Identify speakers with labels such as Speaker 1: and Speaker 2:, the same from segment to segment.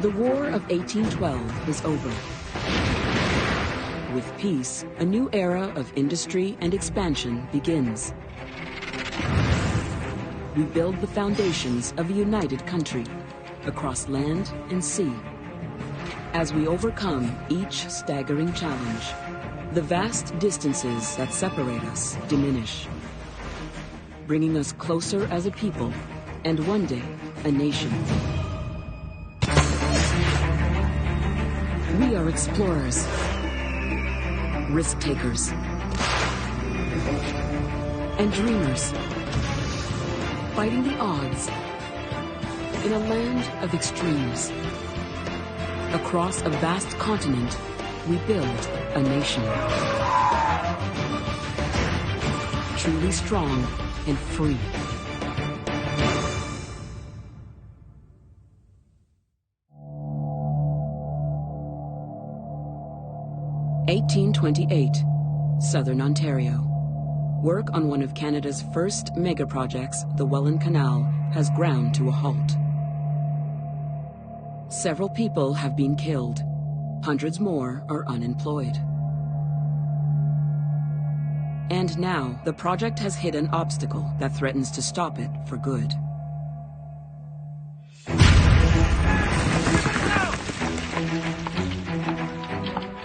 Speaker 1: The War of 1812 is over. With peace, a new era of industry and expansion begins. We build the foundations of a united country, across land and sea. As we overcome each staggering challenge, the vast distances that separate us diminish, bringing us closer as a people, and one day, a nation. We are explorers, risk-takers, and dreamers, fighting the odds in a land of extremes. Across a vast continent, we build a nation. Truly strong and free. (1828), Southern Ontario. Work on one of Canada's first mega-projects, the Welland Canal, has ground to a halt. Several people have been killed. Hundreds more are unemployed. And now, the project has hit an obstacle that threatens to stop it for good.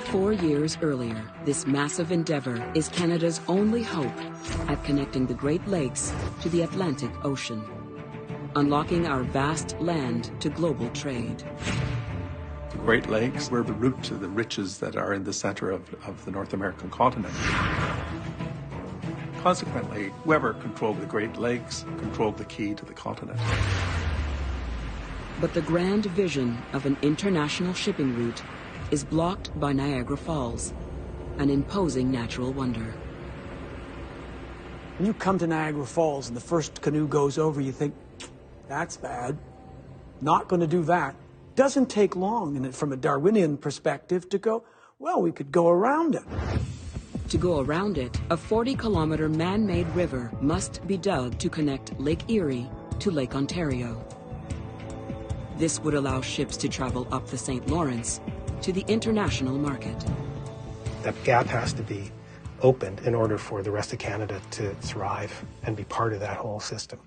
Speaker 1: Four years earlier, this massive endeavor is Canada's only hope at connecting the Great Lakes to the Atlantic Ocean, unlocking our vast land to global trade.
Speaker 2: The Great Lakes were the route to the riches that are in the center of the North American continent. Consequently, whoever controlled the Great Lakes controlled the key to the continent.
Speaker 1: But the grand vision of an international shipping route is blocked by Niagara Falls, an imposing natural wonder.
Speaker 3: When you come to Niagara Falls and the first canoe goes over, you think, that's bad. Not going to do that. Doesn't take long, and from a Darwinian perspective, to go, well, we could go around it.
Speaker 1: To go around it, a 40-kilometer man-made river must be dug to connect Lake Erie to Lake Ontario. This would allow ships to travel up the St. Lawrence to the international market.
Speaker 4: That gap has to be opened in order for the rest of Canada to thrive and be part of that whole system.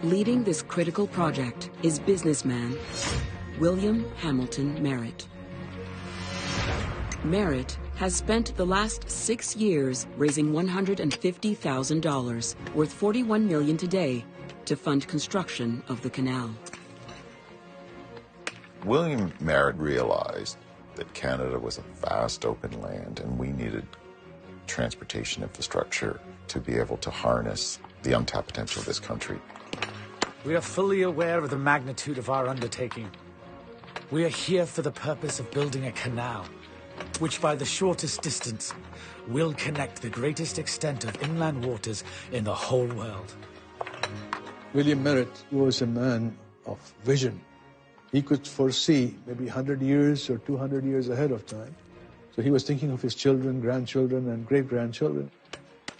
Speaker 1: Leading this critical project is businessman William Hamilton Merritt. Merritt has spent the last 6 years raising $150,000, worth $41 million today, to fund construction of the canal.
Speaker 5: William Merritt realized that Canada was a vast open land and we needed transportation infrastructure to be able to harness the untapped potential of this country.
Speaker 6: We are fully aware of the magnitude of our undertaking. We are here for the purpose of building a canal, which by the shortest distance will connect the greatest extent of inland waters in the whole world.
Speaker 7: William Merritt was a man of vision. He could foresee maybe 100 years or 200 years ahead of time. So he was thinking of his children, grandchildren, and great-grandchildren.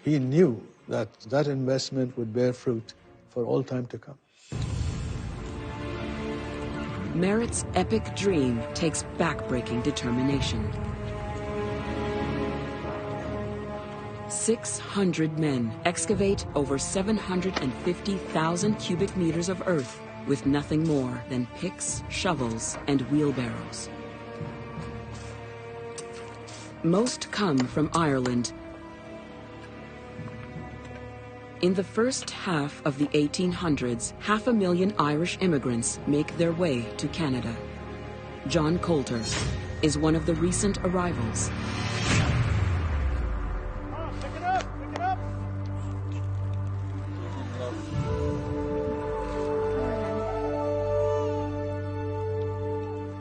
Speaker 7: He knew that that investment would bear fruit for all time to come.
Speaker 1: Merritt's epic dream takes back-breaking determination. 600 men excavate over 750,000 cubic meters of earth with nothing more than picks, shovels, and wheelbarrows. Most come from Ireland. In the first half of the 1800s, 500,000 Irish immigrants make their way to Canada. John Coulter is one of the recent arrivals.
Speaker 8: Pick it up!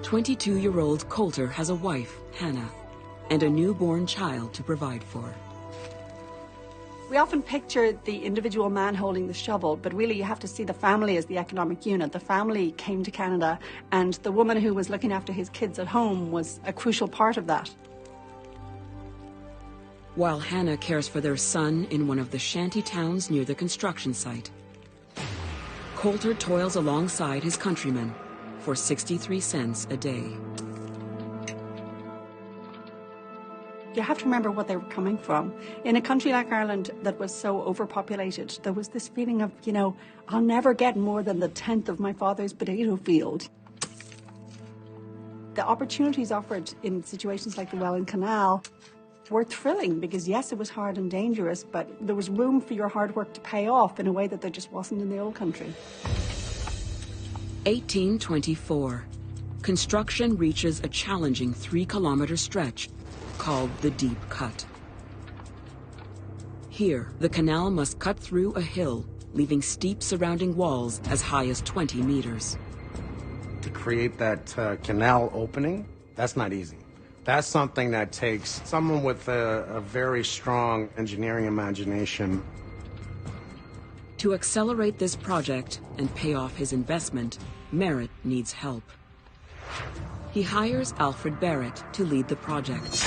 Speaker 1: 22-year-old Coulter has a wife, Hannah, and a newborn child to provide for.
Speaker 9: We often picture the individual man holding the shovel, but really you have to see the family as the economic unit. The family came to Canada, and the woman who was looking after his kids at home was a crucial part of that.
Speaker 1: While Hannah cares for their son in one of the shanty towns near the construction site, Coulter toils alongside his countrymen, for 63 cents a day.
Speaker 9: You have to remember what they were coming from. In a country like Ireland that was so overpopulated, there was this feeling of, you know, I'll never get more than the 10th of my father's potato field. The opportunities offered in situations like the Welland Canal were thrilling because, yes, it was hard and dangerous, but there was room for your hard work to pay off in a way that there just wasn't in the old country.
Speaker 1: 1824. Construction reaches a challenging 3-kilometer stretch called the Deep Cut. Here, the canal must cut through a hill, leaving steep surrounding walls as high as 20 meters.
Speaker 8: To create that canal opening, that's not easy. That's something that takes someone with a very strong engineering imagination.
Speaker 1: To accelerate this project and pay off his investment, Merritt needs help. He hires Alfred Barrett to lead the project,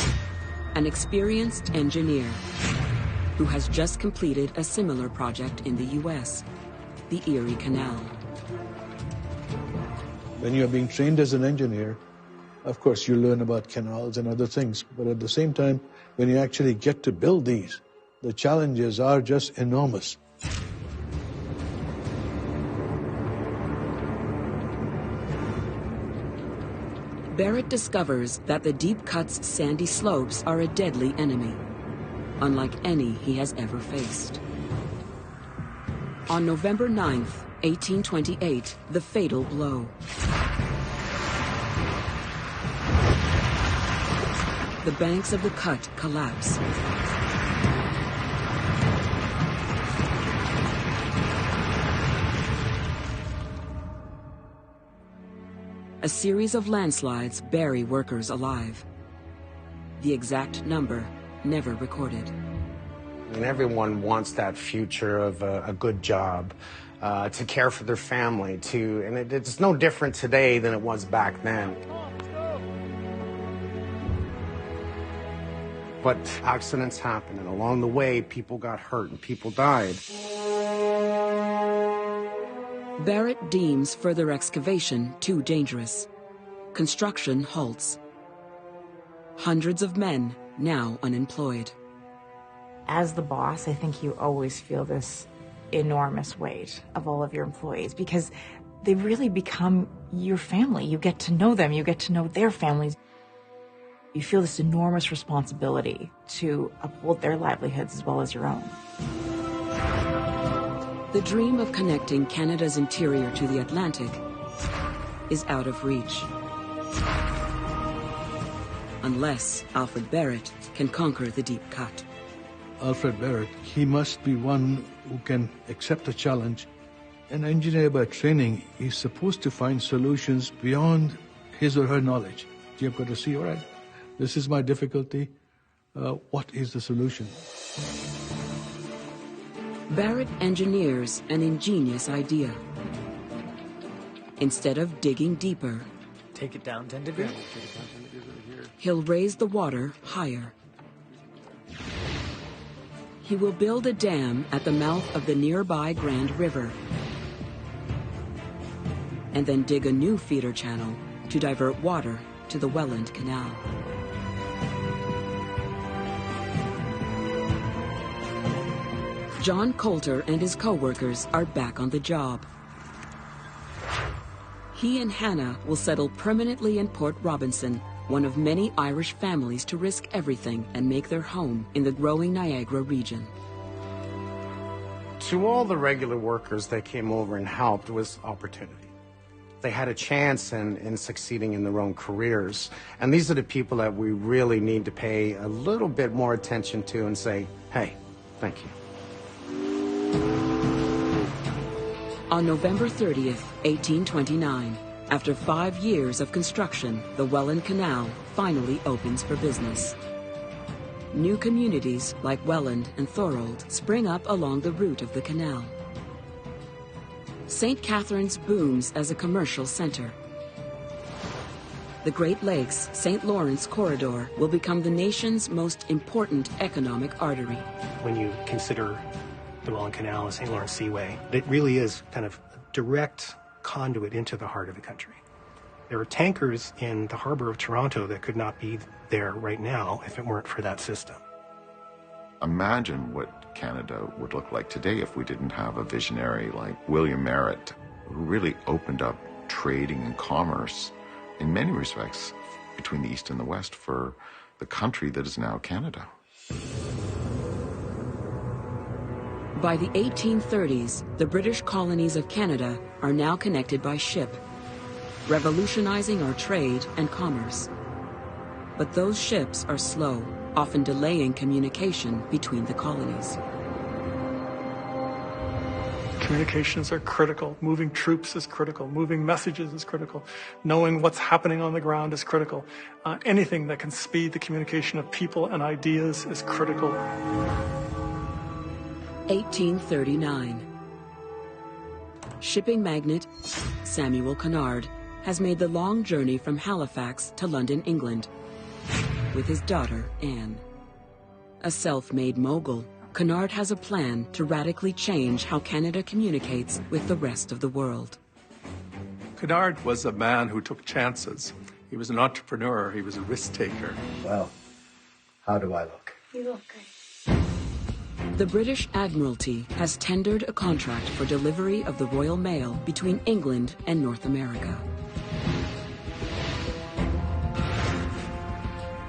Speaker 1: an experienced engineer who has just completed a similar project in the U.S., the Erie Canal.
Speaker 7: When you're being trained as an engineer, of course, you learn about canals and other things, but at the same time, when you actually get to build these, the challenges are just enormous.
Speaker 1: Barrett discovers that the Deep Cut's sandy slopes are a deadly enemy, unlike any he has ever faced. On November 9th, 1828, the fatal blow. The banks of the cut collapse. A series of landslides bury workers alive. The exact number never recorded.
Speaker 8: And everyone wants that future of a good job, to care for their family, and it's no different today than it was back then. But accidents happen, and along the way, people got hurt and people died.
Speaker 1: Barrett deems further excavation too dangerous. Construction halts. Hundreds of men now unemployed.
Speaker 10: As the boss, I think you always feel this enormous weight of all of your employees because they really become your family. You get to know them, you get to know their families. You feel this enormous responsibility to uphold their livelihoods as well as your own.
Speaker 1: The dream of connecting Canada's interior to the Atlantic is out of reach. Unless Alfred Barrett can conquer the Deep Cut.
Speaker 7: Alfred Barrett, he must be one who can accept a challenge. An engineer by training is supposed to find solutions beyond his or her knowledge. You've got to see, all right, this is my difficulty. What is the solution?
Speaker 1: Barrett engineers an ingenious idea. Instead of digging deeper,
Speaker 6: Take it down 10 degrees.
Speaker 1: he'll raise the water higher. He will build a dam at the mouth of the nearby Grand River and then dig a new feeder channel to divert water to the Welland Canal. John Coulter and his co-workers are back on the job. He and Hannah will settle permanently in Port Robinson, one of many Irish families to risk everything and make their home in the growing Niagara region.
Speaker 8: To all the regular workers that came over and helped was opportunity. They had a chance in succeeding in their own careers. And these are the people that we really need to pay a little bit more attention to and say, hey, thank you.
Speaker 1: On November 30th, 1829, after 5 years of construction, the Welland Canal finally opens for business. New communities like Welland and Thorold spring up along the route of the canal. St. Catharines booms as a commercial center. The Great Lakes St. Lawrence corridor will become the nation's most important economic artery.
Speaker 4: When you consider the Welland Canal and St. Lawrence Seaway, it really is kind of a direct conduit into the heart of the country. There are tankers in the harbor of Toronto that could not be there right now if it weren't for that system.
Speaker 5: Imagine what Canada would look like today if we didn't have a visionary like William Merritt, who really opened up trading and commerce in many respects between the East and the West for the country that is now Canada.
Speaker 1: By the 1830s, the British colonies of Canada are now connected by ship, revolutionizing our trade and commerce. But those ships are slow, often delaying communication between the colonies.
Speaker 11: Communications are critical. Moving troops is critical. Moving messages is critical. Knowing what's happening on the ground is critical. Anything that can speed the communication of people and ideas is critical.
Speaker 1: 1839. Shipping magnate Samuel Cunard has made the long journey from Halifax to London, England, with his daughter, Anne. A self-made mogul, Cunard has a plan to radically change how Canada communicates with the rest of the world.
Speaker 2: Cunard was a man who took chances. He was an entrepreneur. He was a risk taker.
Speaker 12: Well, how do I look?
Speaker 13: You look good.
Speaker 1: The British Admiralty has tendered a contract for delivery of the Royal Mail between England and North America.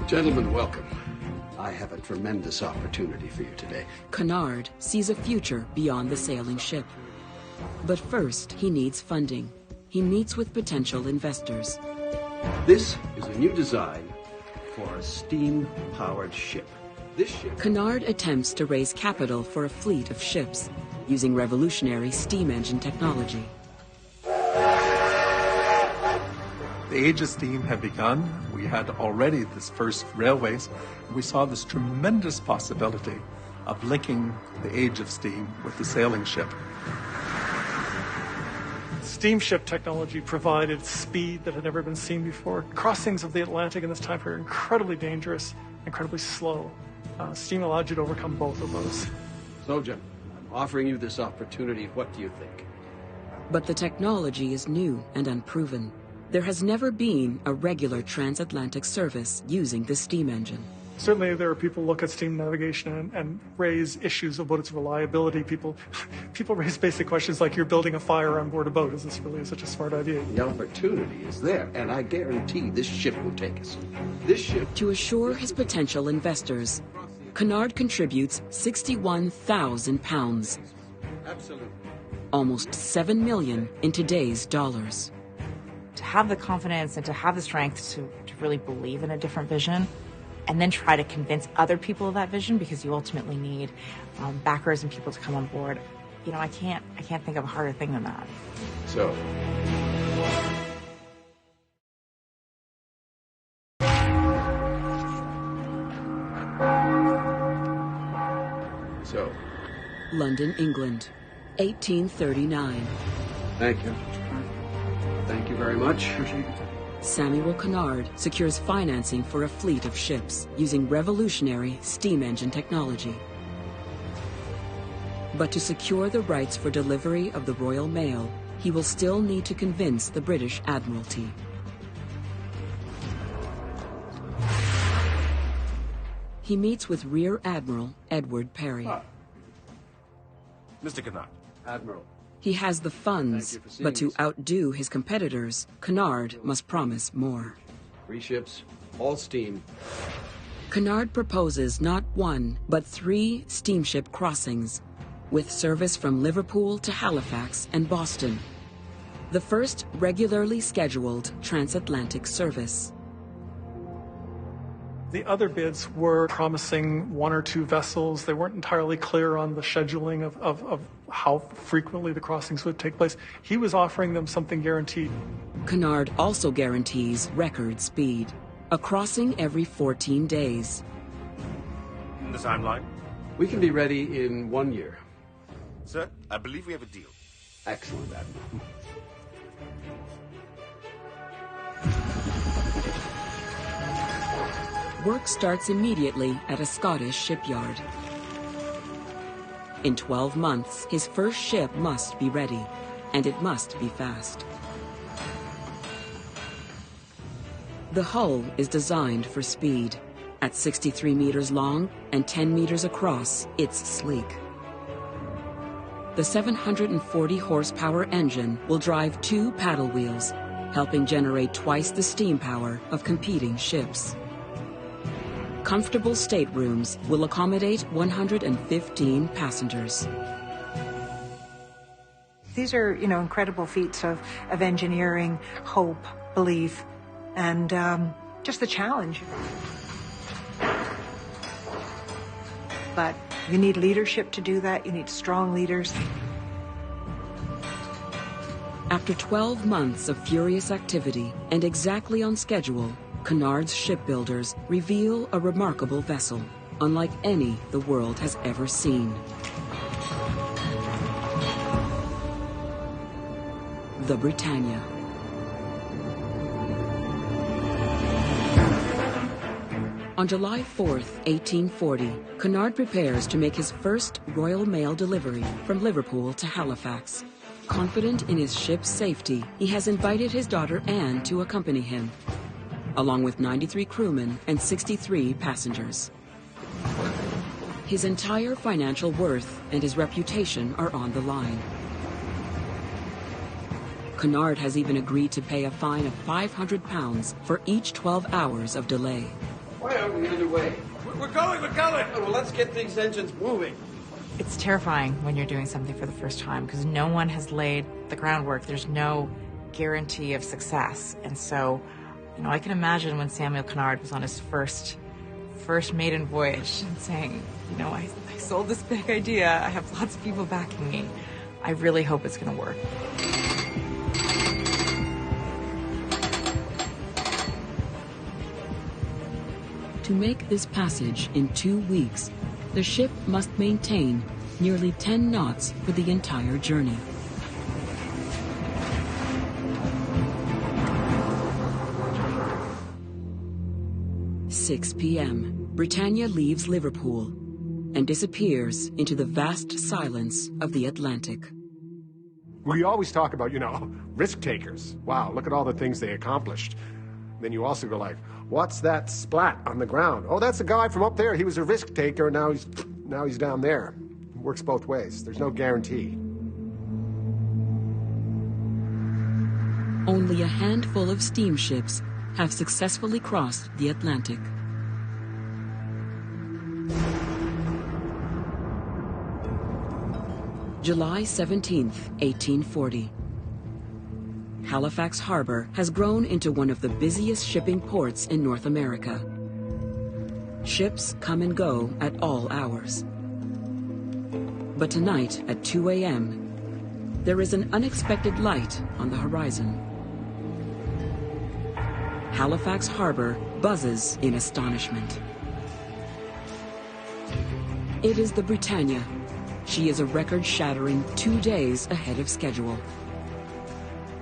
Speaker 12: Gentlemen, welcome. I have a tremendous opportunity for you today.
Speaker 1: Cunard sees a future beyond the sailing ship. But first, he needs funding. He meets with potential investors.
Speaker 12: This is a new design for a steam-powered ship. This ship...
Speaker 1: Cunard attempts to raise capital for a fleet of ships using revolutionary steam engine technology.
Speaker 2: The age of steam had begun. We had already this first railways. We saw this tremendous possibility of linking the age of steam with the sailing ship.
Speaker 11: Steamship technology provided speed that had never been seen before. Crossings of the Atlantic in this time period are incredibly dangerous, incredibly slow. Steam allowed you to overcome both of those.
Speaker 12: So, Jim, I'm offering you this opportunity. What do you think?
Speaker 1: But the technology is new and unproven. There has never been a regular transatlantic service using the steam engine.
Speaker 11: Certainly there are people who look at steam navigation and raise issues about its reliability. People raise basic questions like, you're building a fire on board a boat. Is this really such a smart idea?
Speaker 12: The opportunity is there, and I guarantee this ship will take us. This ship...
Speaker 1: To assure his potential investors, Cunard contributes £61,000.
Speaker 12: Absolutely.
Speaker 1: Almost $7 million in today's dollars.
Speaker 10: To have the confidence and to have the strength to really believe in a different vision, and then try to convince other people of that vision, because you ultimately need backers and people to come on board. You know, I can't think of a harder thing than that.
Speaker 12: So
Speaker 1: London, England, 1839.
Speaker 12: Thank you. Thank you very much.
Speaker 1: Samuel Cunard secures financing for a fleet of ships using revolutionary steam engine technology. But to secure the rights for delivery of the Royal Mail, he will still need to convince the British Admiralty. He meets with Rear Admiral Edward Perry.
Speaker 14: Mr. Cunard.
Speaker 12: Admiral.
Speaker 1: He has the funds, but to outdo his competitors, Cunard must promise more.
Speaker 12: 3 ships, all steam.
Speaker 1: Cunard proposes not 1, but 3 steamship crossings, with service from Liverpool to Halifax and Boston. The first regularly scheduled transatlantic service.
Speaker 11: The other bids were promising 1 or 2 vessels. They weren't entirely clear on the scheduling of how frequently the crossings would take place. He was offering them something guaranteed.
Speaker 1: Cunard also guarantees record speed, a crossing every 14 days.
Speaker 14: The timeline?
Speaker 12: We can be ready in 1 year.
Speaker 14: Sir, I believe we have a deal.
Speaker 12: Excellent, Admiral.
Speaker 1: Work starts immediately at a Scottish shipyard. In 12 months, his first ship must be ready, and it must be fast. The hull is designed for speed. At 63 meters long and 10 meters across, it's sleek. The 740 horsepower engine will drive 2 paddle wheels, helping generate twice the steam power of competing ships. Comfortable staterooms will accommodate 115 passengers.
Speaker 13: These are, incredible feats of engineering, hope, belief, and just the challenge. But you need leadership to do that. You need strong leaders.
Speaker 1: After 12 months of furious activity and exactly on schedule, Cunard's shipbuilders reveal a remarkable vessel, unlike any the world has ever seen. The Britannia. On July 4th, 1840, Cunard prepares to make his first Royal Mail delivery from Liverpool to Halifax. Confident in his ship's safety, he has invited his daughter Anne to accompany him, along with 93 crewmen and 63 passengers. His entire financial worth and his reputation are on the line. Cunard has even agreed to pay a fine of £500 for each 12 hours of delay.
Speaker 12: Why aren't we underway? We're going! Oh, well, let's get these engines moving.
Speaker 10: It's terrifying when you're doing something for the first time because no one has laid the groundwork. There's no guarantee of success. And so, I can imagine when Samuel Cunard was on his first maiden voyage and saying, I sold this big idea. I have lots of people backing me. I really hope it's going to work.
Speaker 1: To make this passage in 2 weeks, the ship must maintain nearly 10 knots for the entire journey. – 6 p.m. Britannia leaves Liverpool and disappears into the vast silence of the Atlantic.
Speaker 15: We always talk about, risk takers. Wow, look at all the things they accomplished. Then you also go like, what's that splat on the ground? Oh, that's a guy from up there. He was a risk taker. Now he's down there. It works both ways. There's no guarantee.
Speaker 1: Only a handful of steamships have successfully crossed the Atlantic. July 17th, 1840. Halifax Harbor has grown into one of the busiest shipping ports in North America. Ships come and go at all hours. But tonight at 2 a.m., there is an unexpected light on the horizon. Halifax Harbor buzzes in astonishment. It is the Britannia. She is a record-shattering 2 days ahead of schedule.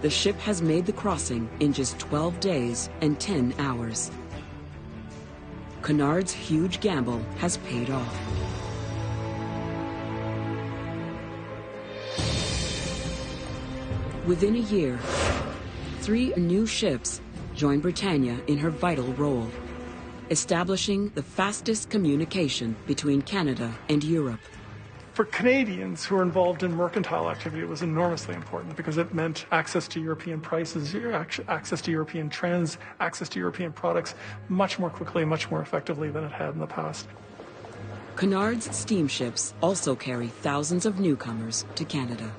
Speaker 1: The ship has made the crossing in just 12 days and 10 hours. Cunard's huge gamble has paid off. Within a year, 3 new ships join Britannia in her vital role, establishing the fastest communication between Canada and Europe.
Speaker 11: For Canadians who are involved in mercantile activity, it was enormously important because it meant access to European prices, access to European trends, access to European products much more quickly, much more effectively than it had in the past.
Speaker 1: Cunard's steamships also carry thousands of newcomers to Canada.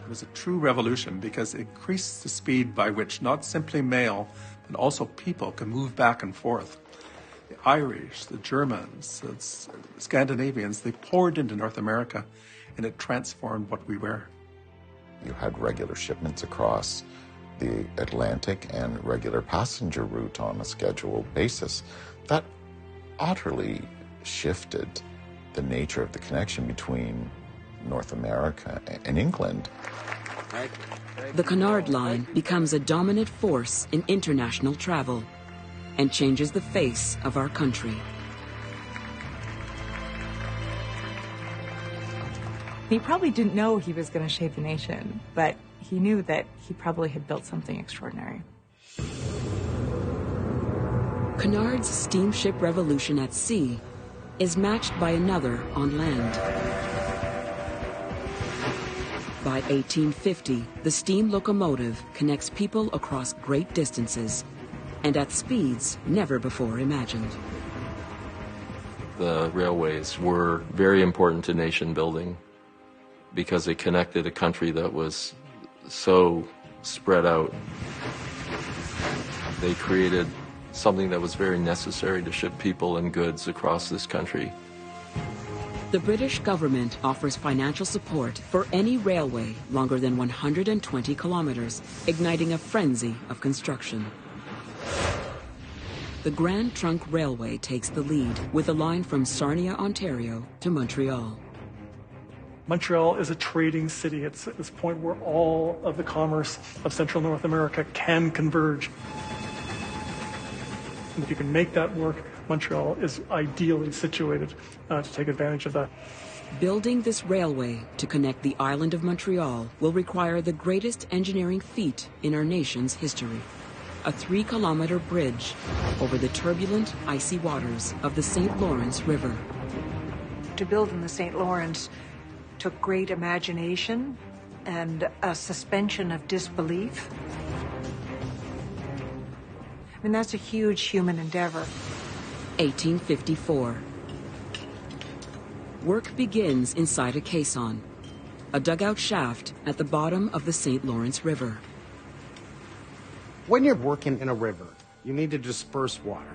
Speaker 2: It was a true revolution because it increased the speed by which not simply mail, but also people can move back and forth. The Irish, the Germans, the Scandinavians, they poured into North America, and it transformed what we were.
Speaker 5: You had regular shipments across the Atlantic and regular passenger route on a scheduled basis. That utterly shifted the nature of the connection between North America and England.
Speaker 1: The Cunard Line becomes a dominant force in international travel and changes the face of our country.
Speaker 10: He probably didn't know he was going to shape the nation, but he knew that he probably had built something extraordinary.
Speaker 1: Cunard's steamship revolution at sea is matched by another on land. By 1850, the steam locomotive connects people across great distances and at speeds never before imagined.
Speaker 16: The railways were very important to nation building because they connected a country that was so spread out. They created something that was very necessary to ship people and goods across this country.
Speaker 1: The British government offers financial support for any railway longer than 120 kilometers, igniting a frenzy of construction. The Grand Trunk Railway takes the lead with a line from Sarnia, Ontario to Montreal.
Speaker 11: Montreal is a trading city. It's at this point where all of the commerce of Central North America can converge. And if you can make that work, Montreal is ideally situated to take advantage of that.
Speaker 1: Building this railway to connect the island of Montreal will require the greatest engineering feat in our nation's history. A 3-kilometer bridge over the turbulent, icy waters of the St. Lawrence River.
Speaker 13: To build in the St. Lawrence took great imagination and a suspension of disbelief. I mean, that's a huge human endeavor.
Speaker 1: 1854. Work begins inside a caisson, a dugout shaft at the bottom of the St. Lawrence River.
Speaker 8: When you're working in a river, you need to disperse water.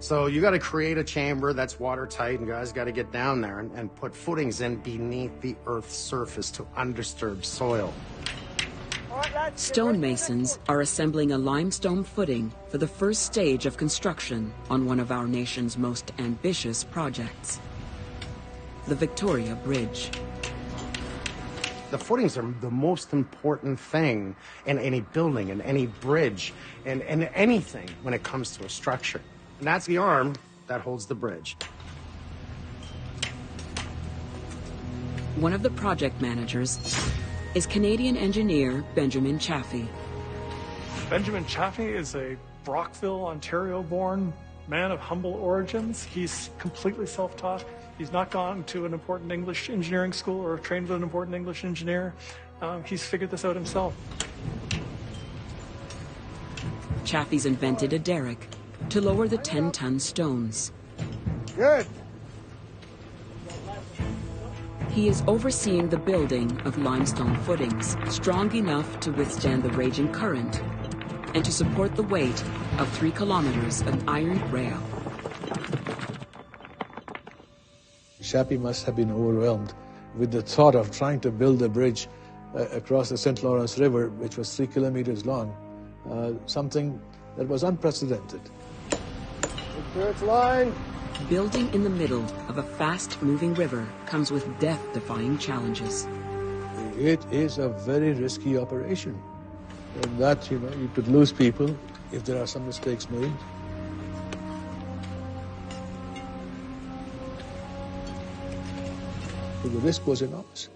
Speaker 8: So you got to create a chamber that's watertight, and guys got to get down there and put footings in beneath the Earth's surface to undisturbed soil.
Speaker 1: Stonemasons are assembling a limestone footing for the first stage of construction on one of our nation's most ambitious projects, the Victoria Bridge.
Speaker 8: The footings are the most important thing in any building, in any bridge, and anything when it comes to a structure. And that's the arm that holds the bridge.
Speaker 1: One of the project managers is Canadian engineer Benjamin Chaffee.
Speaker 11: Benjamin Chaffee is a Brockville, Ontario-born man of humble origins. He's completely self-taught. He's not gone to an important English engineering school or trained with an important English engineer. He's figured this out himself.
Speaker 1: Chaffee's invented a derrick to lower the 10-ton stones.
Speaker 15: Good.
Speaker 1: He is overseeing the building of limestone footings, strong enough to withstand the raging current and to support the weight of 3 kilometers of iron rail.
Speaker 7: Chappie must have been overwhelmed with the thought of trying to build a bridge across the St. Lawrence River, which was 3 kilometers long, something that was unprecedented.
Speaker 15: It's line.
Speaker 1: Building in the middle of a fast-moving river comes with death-defying challenges.
Speaker 7: It is a very risky operation. And that, you could lose people if there are some mistakes made. So the risk was enormous.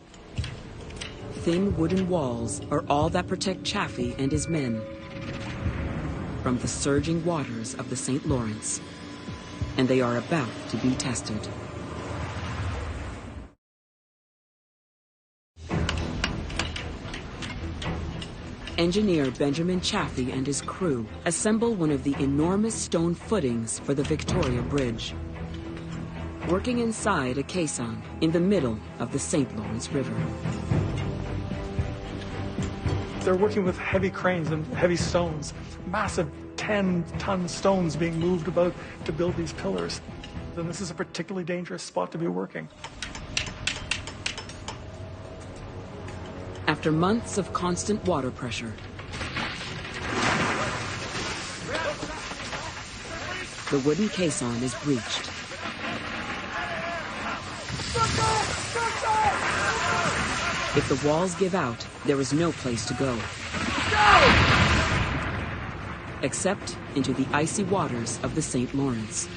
Speaker 1: Thin wooden walls are all that protect Chaffee and his men from the surging waters of the St. Lawrence. And they are about to be tested. Engineer Benjamin Chaffee and his crew assemble one of the enormous stone footings for the Victoria Bridge, working inside a caisson in the middle of the St. Lawrence River.
Speaker 11: They're working with heavy cranes and heavy stones, massive 10-ton stones being moved about to build these pillars. Then this is a particularly dangerous spot to be working.
Speaker 1: After months of constant water pressure, the wooden caisson is breached. If the walls give out, there is no place to go. Except into the icy waters of the St. Lawrence.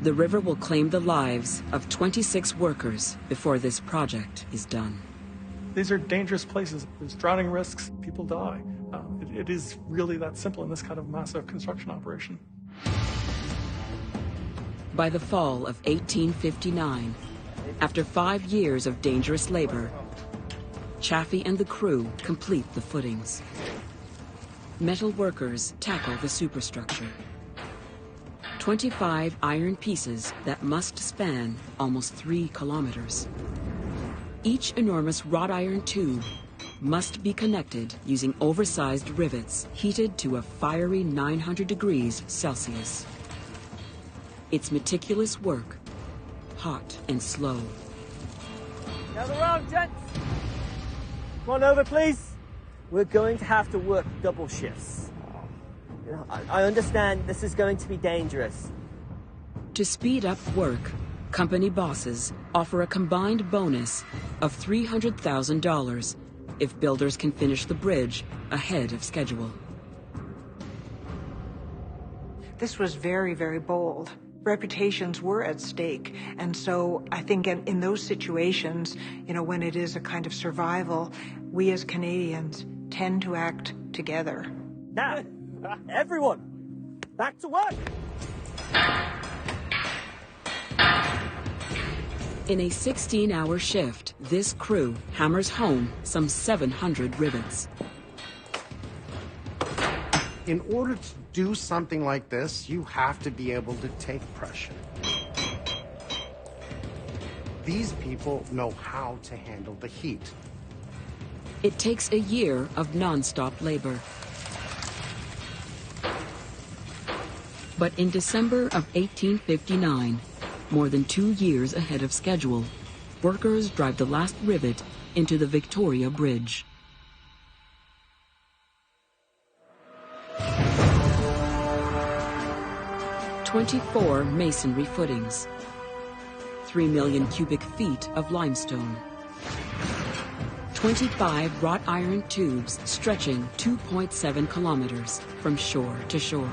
Speaker 1: The river will claim the lives of 26 workers before this project is done.
Speaker 11: These are dangerous places. There's drowning risks. People die. It is really that simple in this kind of massive construction operation.
Speaker 1: By the fall of 1859, after 5 years of dangerous labor, Chaffee and the crew complete the footings. Metal workers tackle the superstructure. 25 iron pieces that must span almost 3 kilometers. Each enormous wrought iron tube must be connected using oversized rivets heated to a fiery 900 degrees Celsius. It's meticulous work, hot and slow.
Speaker 17: Another round, gents. Come on over, please. We're going to have to work double shifts. You know, I understand this is going to be dangerous.
Speaker 1: To speed up work, company bosses offer a combined bonus of $300,000 if builders can finish the bridge ahead of schedule.
Speaker 13: This was very, very bold. Reputations were at stake. And so I think in those situations, you know, when it is a kind of survival, we as Canadians tend to act together.
Speaker 17: Now, everyone, back to work.
Speaker 1: In a 16-hour shift, this crew hammers home some 700 rivets.
Speaker 8: In order to do something like this, you have to be able to take pressure. These people know how to handle the heat.
Speaker 1: It takes a year of non-stop labor. But in December of 1859, more than 2 years ahead of schedule, workers drive the last rivet into the Victoria Bridge. "24 masonry footings, 3 million cubic feet of limestone, 25 wrought iron tubes stretching 2.7 kilometers from shore to shore.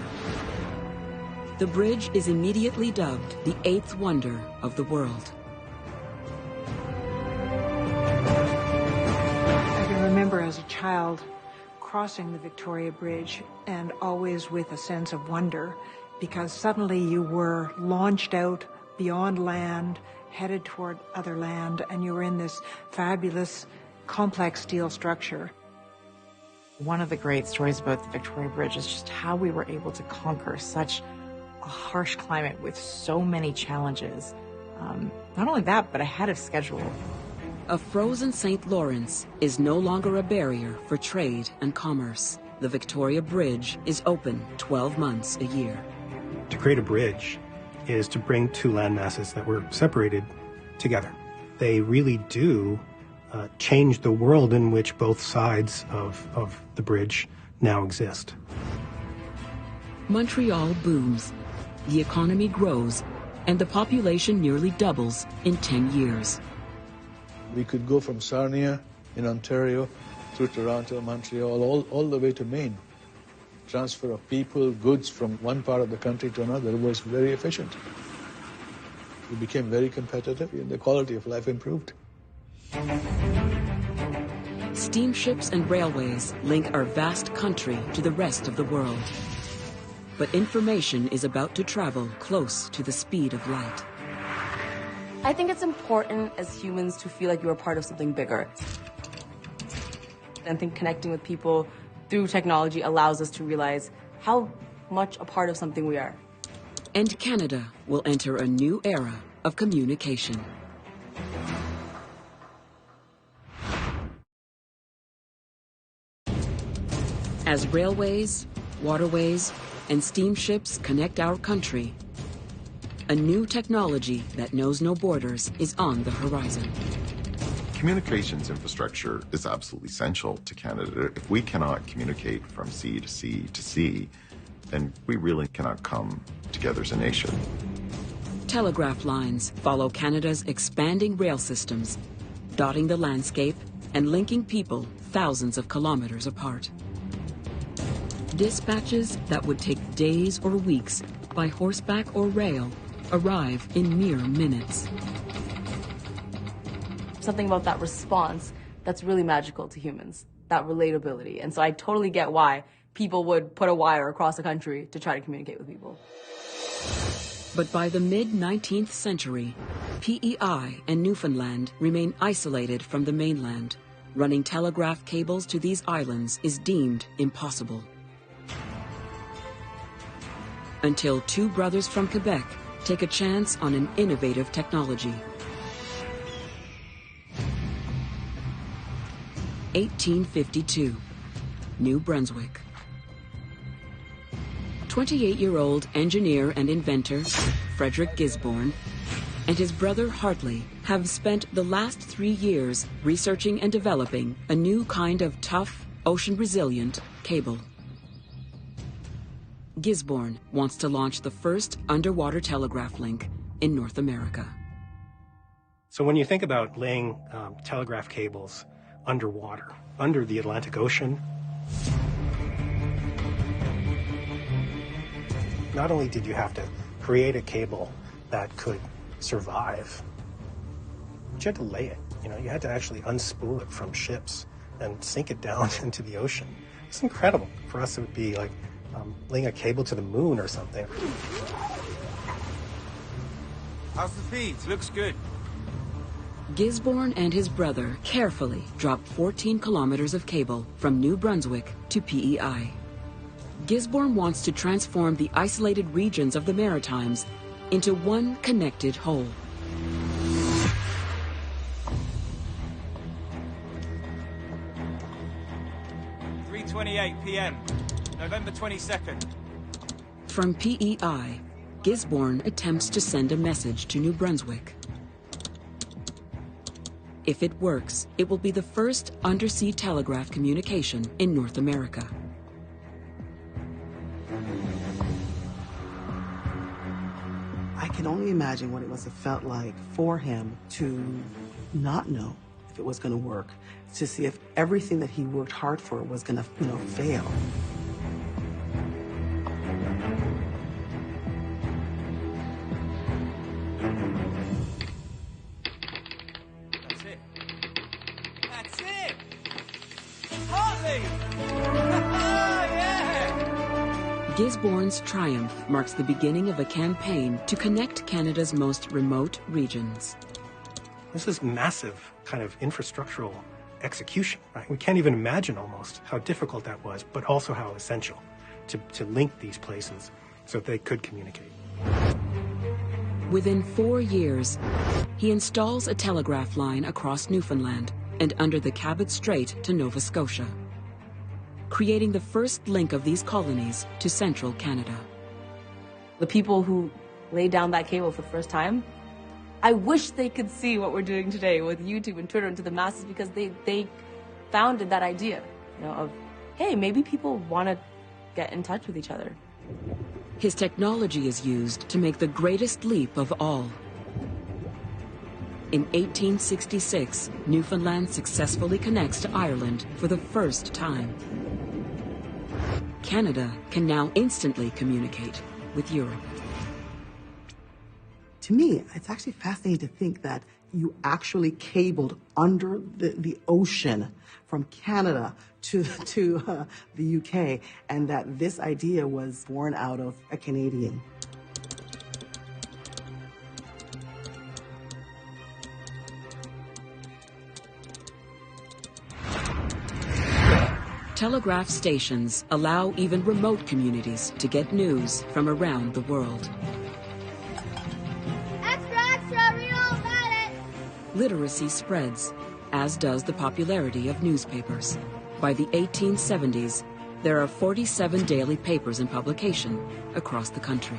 Speaker 1: The bridge is immediately dubbed the 8th wonder of the world.
Speaker 13: I can remember as a child crossing the Victoria Bridge, and always with a sense of wonder, because suddenly you were launched out beyond land, headed toward other land, and you were in this fabulous, complex steel structure.
Speaker 10: One of the great stories about the Victoria Bridge is just how we were able to conquer such a harsh climate with so many challenges. Not only that, but ahead of schedule.
Speaker 1: A frozen St. Lawrence is no longer a barrier for trade and commerce. The Victoria Bridge is open 12 months a year.
Speaker 4: To create a bridge is to bring two landmasses that were separated together. They really do change the world in which both sides of the bridge now exist.
Speaker 1: Montreal booms, the economy grows, and the population nearly doubles in 10 years.
Speaker 7: We could go from Sarnia in Ontario through Toronto, Montreal, all the way to Maine. Transfer of people, goods from one part of the country to another was very efficient. We became very competitive and the quality of life improved.
Speaker 1: Steamships and railways link our vast country to the rest of the world. But information is about to travel close to the speed of light.
Speaker 18: I think it's important as humans to feel like you're a part of something bigger. I think connecting with people through technology allows us to realize how much a part of something we are.
Speaker 1: And Canada will enter a new era of communication. As railways, waterways, and steamships connect our country, a new technology that knows no borders is on the horizon.
Speaker 5: Communications infrastructure is absolutely essential to Canada. If we cannot communicate from sea to sea to sea, then we really cannot come together as a nation.
Speaker 1: Telegraph lines follow Canada's expanding rail systems, dotting the landscape and linking people thousands of kilometers apart. Dispatches that would take days or weeks by horseback or rail arrive in mere minutes.
Speaker 18: Something about that response that's really magical to humans, that relatability. And so I totally get why people would put a wire across the country to try to communicate with people.
Speaker 1: But by the mid-19th century, PEI and Newfoundland remain isolated from the mainland. Running telegraph cables to these islands is deemed impossible. Until two brothers from Quebec take a chance on an innovative technology. 1852, New Brunswick. 28-year-old engineer and inventor Frederick Gisborne and his brother Hartley have spent the last 3 years researching and developing a new kind of tough, ocean-resilient cable. Gisborne wants to launch the first underwater telegraph link in North America.
Speaker 4: So when you think about laying telegraph cables underwater, under the Atlantic Ocean, not only did you have to create a cable that could survive, but you had to lay it. You had to actually unspool it from ships and sink it down into the ocean. It's incredible. For us, it would be like laying a cable to the moon or something.
Speaker 19: How's the feed? Looks good.
Speaker 1: Gisborne and his brother carefully dropped 14 kilometers of cable from New Brunswick to PEI. Gisborne wants to transform the isolated regions of the Maritimes into one connected whole.
Speaker 19: .3:28 p.m., November 22nd.
Speaker 1: From PEI, Gisborne attempts to send a message to New Brunswick. If it works, it will be the first undersea telegraph communication in North America.
Speaker 20: I can only imagine what it must have felt like for him to not know if it was going to work, to see if everything that he worked hard for was going to, fail.
Speaker 19: That's it! Hartley!
Speaker 1: Gisborne's triumph marks the beginning of a campaign to connect Canada's most remote regions.
Speaker 4: This is massive kind of infrastructural execution, right? We can't even imagine almost how difficult that was, but also how essential to link these places so that they could communicate.
Speaker 1: Within 4 years, he installs a telegraph line across Newfoundland and under the Cabot Strait to Nova Scotia, creating the first link of these colonies to central Canada.
Speaker 18: The people who laid down that cable for the first time, I wish they could see what we're doing today with YouTube and Twitter and to the masses, because they founded that idea, of, hey, maybe people want to get in touch with each other.
Speaker 1: His technology is used to make the greatest leap of all. In 1866, Newfoundland successfully connects to Ireland for the first time. Canada can now instantly communicate with Europe.
Speaker 20: To me, it's actually fascinating to think that you actually cabled under the ocean from Canada to the UK, and that this idea was born out of a Canadian.
Speaker 1: Telegraph stations allow even remote communities to get news from around the world. Literacy spreads, as does the popularity of newspapers. By the 1870s, there are 47 daily papers in publication across the country.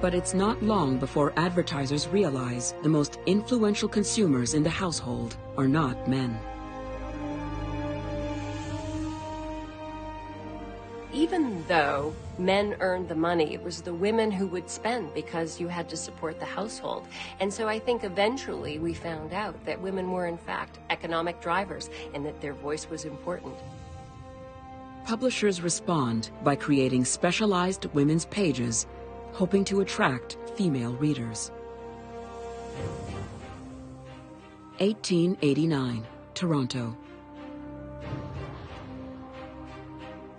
Speaker 1: But it's not long before advertisers realize the most influential consumers in the household are not men.
Speaker 21: Even though men earned the money, it was the women who would spend, because you had to support the household. And so I think eventually we found out that women were in fact economic drivers and that their voice was important.
Speaker 1: Publishers respond by creating specialized women's pages, hoping to attract female readers. 1889, Toronto.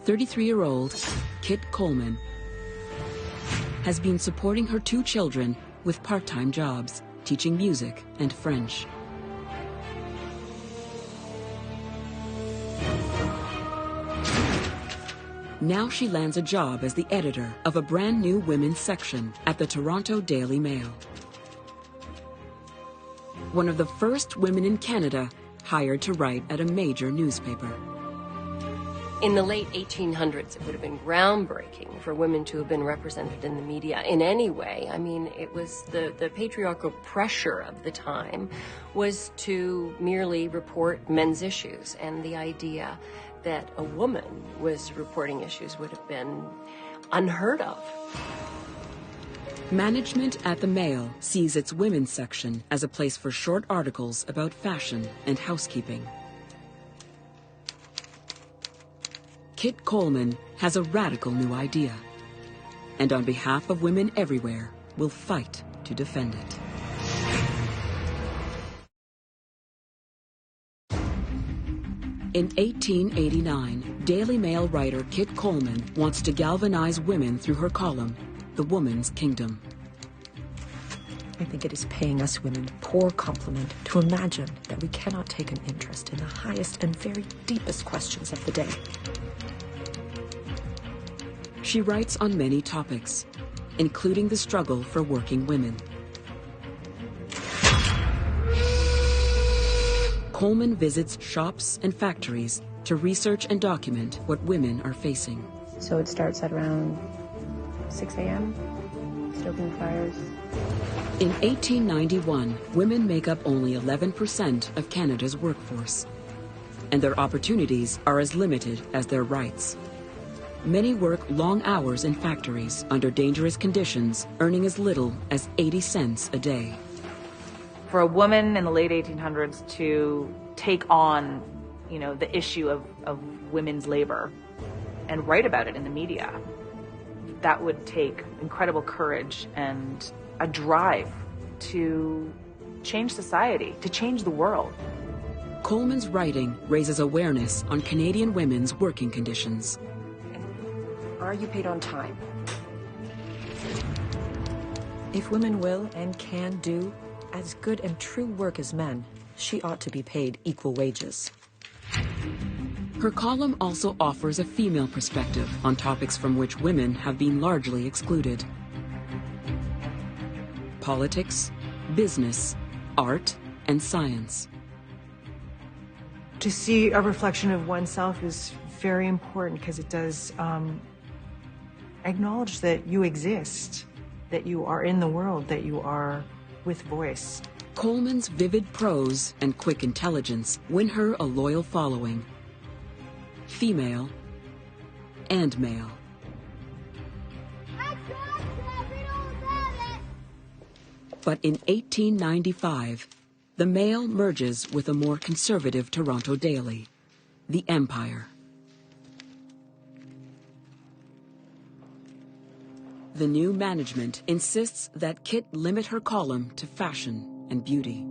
Speaker 1: 33-year-old Kit Coleman has been supporting her 2 children with part-time jobs, teaching music and French. Now she lands a job as the editor of a brand new women's section at the Toronto Daily Mail. One of the first women in Canada hired to write at a major newspaper.
Speaker 21: In the late 1800s, it would have been groundbreaking for women to have been represented in the media in any way. I mean, it was the patriarchal pressure of the time was to merely report men's issues, and the idea that a woman was reporting issues would have been unheard of.
Speaker 1: Management at the Mail sees its women's section as a place for short articles about fashion and housekeeping. Kit Coleman has a radical new idea, and on behalf of women everywhere, will fight to defend it. In 1889, Daily Mail writer Kit Coleman wants to galvanize women through her column, The Woman's Kingdom.
Speaker 3: I think it is paying us women poor compliment to imagine that we cannot take an interest in the highest and very deepest questions of the day.
Speaker 1: She writes on many topics, including the struggle for working women. Coleman visits shops and factories to research and document what women are facing.
Speaker 22: So it starts at around 6 a.m., stoking fires.
Speaker 1: In 1891, women make up only 11% of Canada's workforce, and their opportunities are as limited as their rights. Many work long hours in factories under dangerous conditions, earning as little as 80 cents a day.
Speaker 10: For a woman in the late 1800s to take on, the issue of women's labor and write about it in the media, that would take incredible courage and a drive to change society, to change the world.
Speaker 1: Coleman's writing raises awareness on Canadian women's working conditions.
Speaker 3: Are you paid on time? If women will and can do as good and true work as men, she ought to be paid equal wages.
Speaker 1: Her column also offers a female perspective on topics from which women have been largely excluded. Politics, business, art, and science.
Speaker 13: To see a reflection of oneself is very important because it does acknowledge that you exist, that you are in the world, that you are with voice.
Speaker 1: Coleman's vivid prose and quick intelligence win her a loyal following. Female and male. But in 1895, the Mail merges with a more conservative Toronto daily, The Empire. The new management insists that Kit limit her column to fashion and beauty.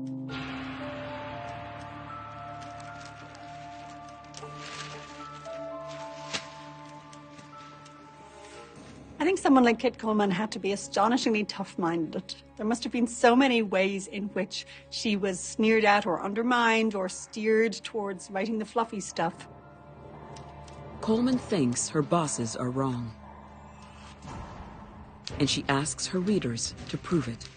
Speaker 9: I think someone like Kit Coleman had to be astonishingly tough-minded. There must have been so many ways in which she was sneered at or undermined or steered towards writing the fluffy stuff.
Speaker 1: Coleman thinks her bosses are wrong, and she asks her readers to prove it.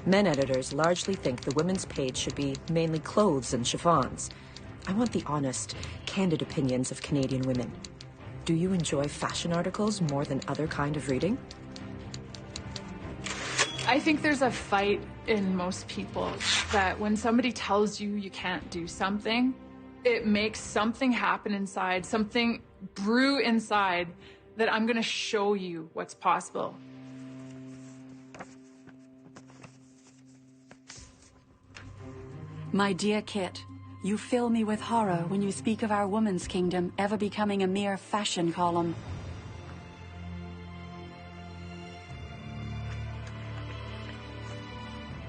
Speaker 3: Men editors largely think the women's page should be mainly clothes and chiffons. I want the honest, candid opinions of Canadian women. Do you enjoy fashion articles more than other kind of reading?
Speaker 23: I think there's a fight in most people that when somebody tells you you can't do something, it makes something happen inside, something brew inside, that I'm going to show you what's possible.
Speaker 24: My dear Kit,
Speaker 6: You fill me with horror when you speak of our woman's kingdom ever becoming a mere fashion column.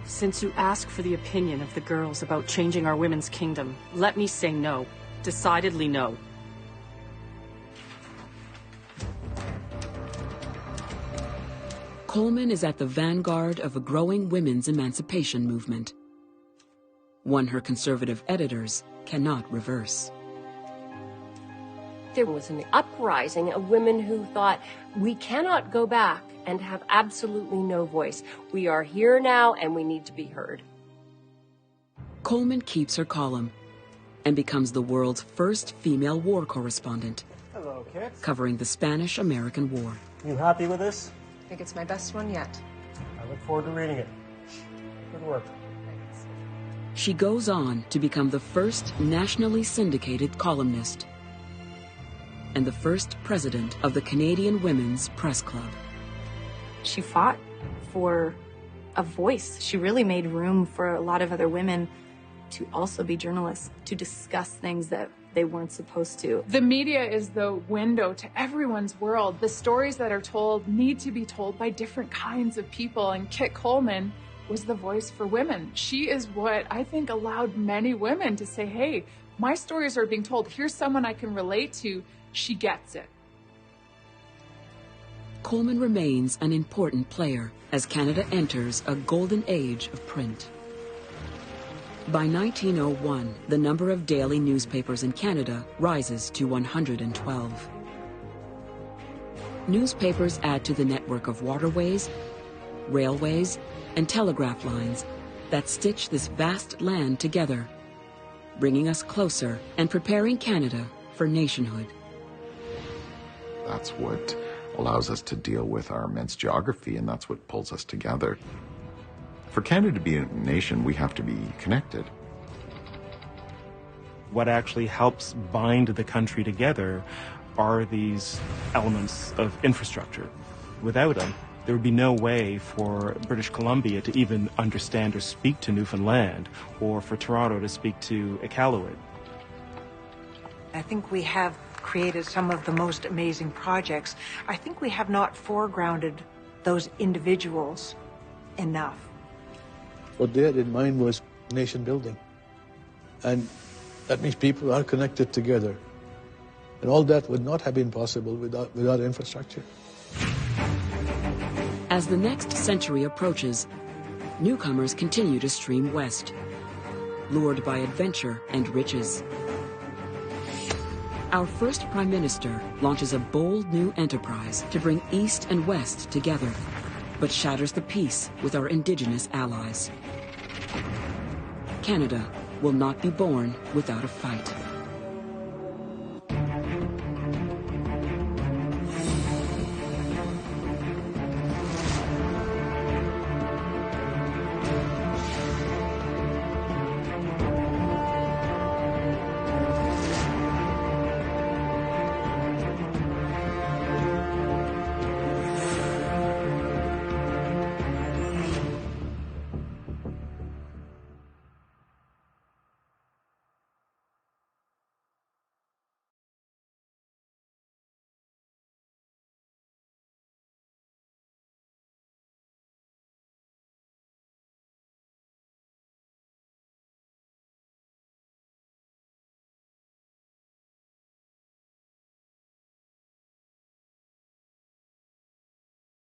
Speaker 12: Since you ask for the opinion of the girls about changing our women's kingdom, let me say no. Decidedly no.
Speaker 1: Coleman is at the vanguard of a growing women's emancipation movement, one her conservative editors cannot reverse.
Speaker 21: There was an uprising of women who thought, we cannot go back and have absolutely no voice. We are here now and we need to be heard.
Speaker 1: Coleman keeps her column and becomes the world's first female war correspondent.
Speaker 14: Hello, kids.
Speaker 1: Covering the Spanish-American War.
Speaker 14: You happy with this?
Speaker 24: I think it's my best one yet.
Speaker 14: I look forward to reading it. Good work.
Speaker 1: She goes on to become the first nationally syndicated columnist and the first president of the Canadian Women's Press Club.
Speaker 10: She fought for a voice. She really made room for a lot of other women to also be journalists, to discuss things that they weren't supposed to.
Speaker 23: The media is the window to everyone's world. The stories that are told need to be told by different kinds of people, and Kit Coleman was the voice for women. She is what I think allowed many women to say, hey, my stories are being told. Here's someone I can relate to. She gets it.
Speaker 1: Coleman remains an important player as Canada enters a golden age of print. By 1901, the number of daily newspapers in Canada rises to 112. Newspapers add to the network of waterways, railways, and telegraph lines that stitch this vast land together, bringing us closer and preparing Canada for nationhood.
Speaker 5: That's what allows us to deal with our immense geography, and that's what pulls us together. For Canada to be a nation, we have to be connected.
Speaker 25: What actually helps bind the country together are these elements of infrastructure. Without them, there would be no way for British Columbia to even understand or speak to Newfoundland, or for Toronto to speak to Iqaluit.
Speaker 13: I think we have created some of the most amazing projects. I think we have not foregrounded those individuals enough.
Speaker 7: What they had in mind was nation building. And that means people are connected together. And all that would not have been possible without infrastructure.
Speaker 1: As the next century approaches, newcomers continue to stream west, lured by adventure and riches. Our first Prime Minister launches a bold new enterprise to bring East and West together, but shatters the peace with our Indigenous allies. Canada will not be born without a fight.